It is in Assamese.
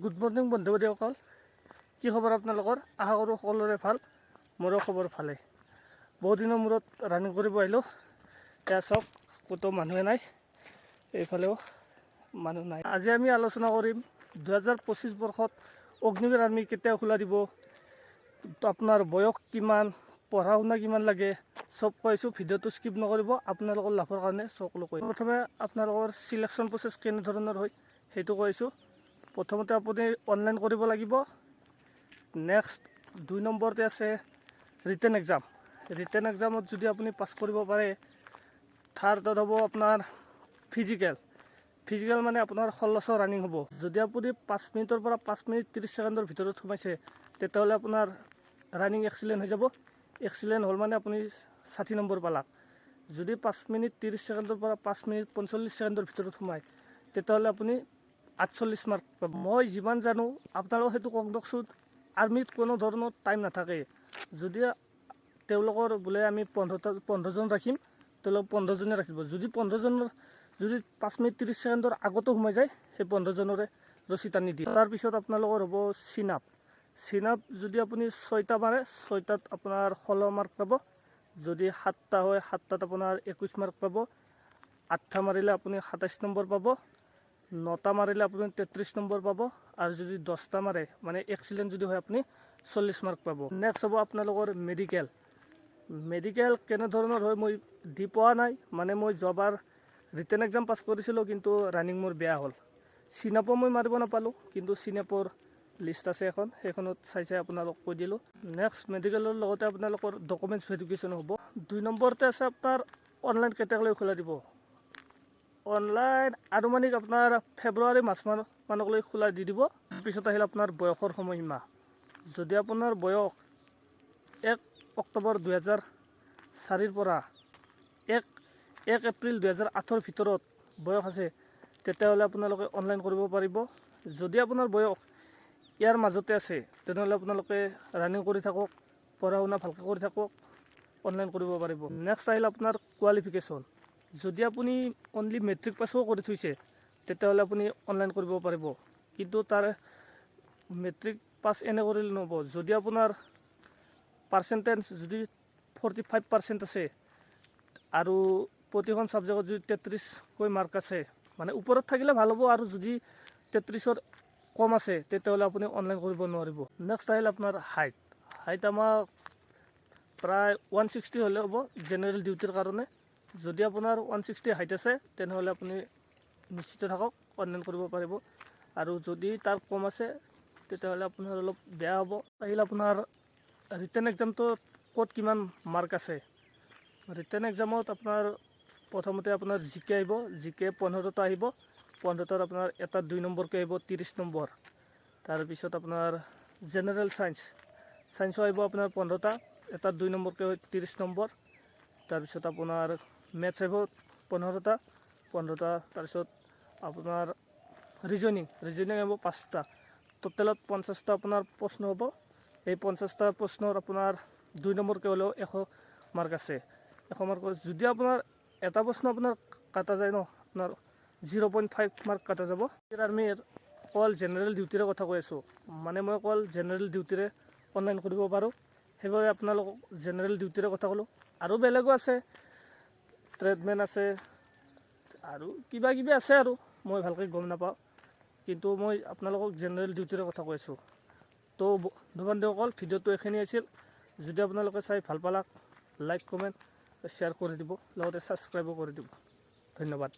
গুড মৰ্ণিং বন্ধু বান্ধৱীসকল, কি খবৰ আপোনালোকৰ? আশা কৰোঁ সকলোৰে ভাল। মোৰো খবৰ ভালে। বহুত দিনৰ মূৰত ৰানিং কৰিব আহিলোঁ। এয়া চাওক, ক'তো মানুহে নাই, এইফালেও মানুহ নাই। আজি আমি আলোচনা কৰিম 2025 বৰ্ষত অগ্নিবীৰ আৰ্মি কেতিয়া খোলা দিব, আপোনাৰ বয়স কিমান, পঢ়া শুনা কিমান লাগে, চব কৈছোঁ। ভিডিঅ'টো স্কিপ নকৰিব, আপোনালোকৰ লাভৰ কাৰণে সকলো কৈ। প্ৰথমে আপোনালোকৰ চিলেকশ্যন প্ৰচেছ কেনেধৰণৰ হয় সেইটো কৈছোঁ। প্ৰথমতে আপুনি অনলাইন কৰিব লাগিব। নেক্সট 2 নম্বৰতে আছে ৰিটেন এক্সাম। ৰিটেন এক্সামত যদি আপুনি পাছ কৰিব পাৰে, থাৰ্ডত হ'ব আপোনাৰ ফিজিকেল মানে আপোনাৰ 1600 ৰানিং হ'ব। যদি আপুনি 5 মিনিটৰ পৰা 5 মিনিট 30 ছেকেণ্ডৰ ভিতৰত সোমাইছে, তেতিয়াহ'লে আপোনাৰ ৰানিং এক্সিলেণ্ট হৈ যাব। এক্সিলেণ্ট হ'ল মানে আপুনি 60 নম্বৰ পালাক। যদি 5 মিনিট 30 ছেকেণ্ডৰ পৰা 5 মিনিট 45 ছেকেণ্ডৰ ভিতৰত সোমায়, তেতিয়াহ'লে আপুনি 48 মাৰ্ক পাব। মই যিমান জানো আপোনালোকক সেইটো কওক দিয়কচোন। আৰ্মিত কোনো ধৰণৰ টাইম নাথাকে। যদি তেওঁলোকৰ বোলে আমি 15জন ৰাখিম, তেওঁলোকক 15জনে ৰাখিব। যদি 15জনৰ যদি 5 মিনিট 30 ছেকেণ্ডৰ আগতো সোমাই যায়, সেই 15জনৰে ৰছী টানি দিয়ে। তাৰপিছত আপোনালোকৰ হ'ব চিনাপ যদি আপুনি 6টা মাৰে, 6টাত আপোনাৰ 16 মাৰ্ক পাব। যদি 7টা হয়, 7টাত আপোনাৰ 21 মাৰ্ক পাব। 8টা মাৰিলে আপুনি 27 নম্বৰ পাব। 9টা মাৰিলে আপুনি 33 নম্বৰ পাব। আৰু যদি 10টা মাৰে মানে এক্সিলেণ্ট যদি হয়, আপুনি 40 মাৰ্ক পাব। নেক্সট হ'ব আপোনালোকৰ মেডিকেল কেনেধৰণৰ হয় মই দি পোৱা নাই। মানে মই যোৱাবাৰ ৰিটেন এক্সাম পাছ কৰিছিলোঁ, কিন্তু ৰানিং মোৰ বেয়া হ'ল। চিনাপো মই মাৰিব নাপালোঁ, কিন্তু চিনাপৰ লিষ্ট আছে এখন, সেইখনত চাই আপোনালোক কৈ দিলোঁ। নেক্সট মেডিকেলৰ লগতে আপোনালোকৰ ডকুমেণ্টছ ভেৰিফিকেশ্যন হ'ব। 2 নম্বৰতে আছে আপোনাৰ অনলাইন কেতিয়ালৈ খোলা দিব। অনলাইন আনুমানিক আপোনাৰ ফেব্ৰুৱাৰী মানকলৈ খোলা দি দিব। তাৰপিছত আহিল আপোনাৰ বয়সৰ সময়সীমা। যদি আপোনাৰ বয়স 1 অক্টোবৰ 2004 পৰা 1 এপ্ৰিল 2008 ভিতৰত বয়স আছে, তেতিয়াহ'লে আপোনালোকে অনলাইন কৰিব পাৰিব। যদি আপোনাৰ বয়স ইয়াৰ মাজতে আছে, তেনেহ'লে আপোনালোকে ৰানিং কৰি থাকক, পঢ়া শুনা ভালকৈ কৰি থাকক, অনলাইন কৰিব পাৰিব। নেক্সট আহিল আপোনাৰ কোৱালিফিকেশ্যন। যদি আপুনি অনলি মেট্ৰিক পাছো কৰি থৈছে, তেতিয়াহ'লে আপুনি অনলাইন কৰিব পাৰিব। কিন্তু তাৰ মেট্ৰিক পাছ এনে কৰিলে নহ'ব। যদি আপোনাৰ পাৰ্চেণ্টেজ যদি 45% আছে আৰু প্ৰতিখন ছাবজেক্টত যদি 33কৈ মাৰ্ক আছে, মানে ওপৰত থাকিলে ভাল হ'ব। আৰু যদি 33ৰ কম আছে, তেতিয়াহ'লে আপুনি অনলাইন কৰিব নোৱাৰিব। নেক্সট আহিল আপোনাৰ হাইট আমাক প্ৰায় 160 হ'লে হ'ব জেনেৰেল ডিউটিৰ কাৰণে। যদি আপোনাৰ 160 হাইট আছে, তেনেহ'লে আপুনি নিশ্চিত থাকক, অনলাইন কৰিব পাৰিব। আৰু যদি তাৰ কম আছে, তেতিয়াহ'লে আপোনাৰ অলপ বেয়া হ'ব। আহিল আপোনাৰ ৰিটেন এক্সামটো ক'ত কিমান মাৰ্ক আছে। ৰিটেন এক্সামত আপোনাৰ প্ৰথমতে আপোনাৰ জিকে আহিব। জিকে 15টা আহিব। 15টাত আপোনাৰ এটাত 2 নম্বৰকৈ আহিব, 30 নম্বৰ। তাৰপিছত আপোনাৰ জেনেৰেল ছায়েন্সো আহিব আপোনাৰ 15টা, এটাত 2 নম্বৰকৈ হয়, 30 নম্বৰ। তাৰপিছত আপোনাৰ মেথছ আহিব 15টা। তাৰপিছত আপোনাৰ ৰিজনিং আহিব 5টা। টোটেলত 50টা আপোনাৰ প্ৰশ্ন হ'ব। এই 50টা প্ৰশ্নৰ আপোনাৰ 2 নম্বৰকৈ হ'লেও 100 মাৰ্ক আছে। 100 মাৰ্কৰ যদি আপোনাৰ এটা প্ৰশ্ন আপোনাৰ কাটা যায় ন, আপোনাৰ 0.5 মাৰ্ক কাটা যাব। আৰ্মিৰ অকল জেনেৰেল ডিউটিৰে কথা কৈ আছোঁ। মানে মই অকল জেনেৰেল ডিউটিৰে অনলাইন কৰিব পাৰোঁ, সেইবাবে আপোনালোকক জেনেৰেল ডিউটিৰে কথা ক'লোঁ। আৰু বেলেগো আছে, ট্ৰেডমেন আছে আৰু কিবা কিবি আছে, আৰু মই ভালকৈ গম নাপাওঁ। কিন্তু মই আপোনালোকক জেনেৰেল ডিউটিৰে কথা কৈ আছোঁ। তো বন্ধু বান্ধৱীসকল, ভিডিঅ'টো এইখিনি আছিল। যদি আপোনালোকে চাই ভাল পালাক, লাইক কমেণ্ট শ্বেয়াৰ কৰি দিব, লগতে ছাবস্ক্ৰাইবো কৰি দিব। ধন্যবাদ।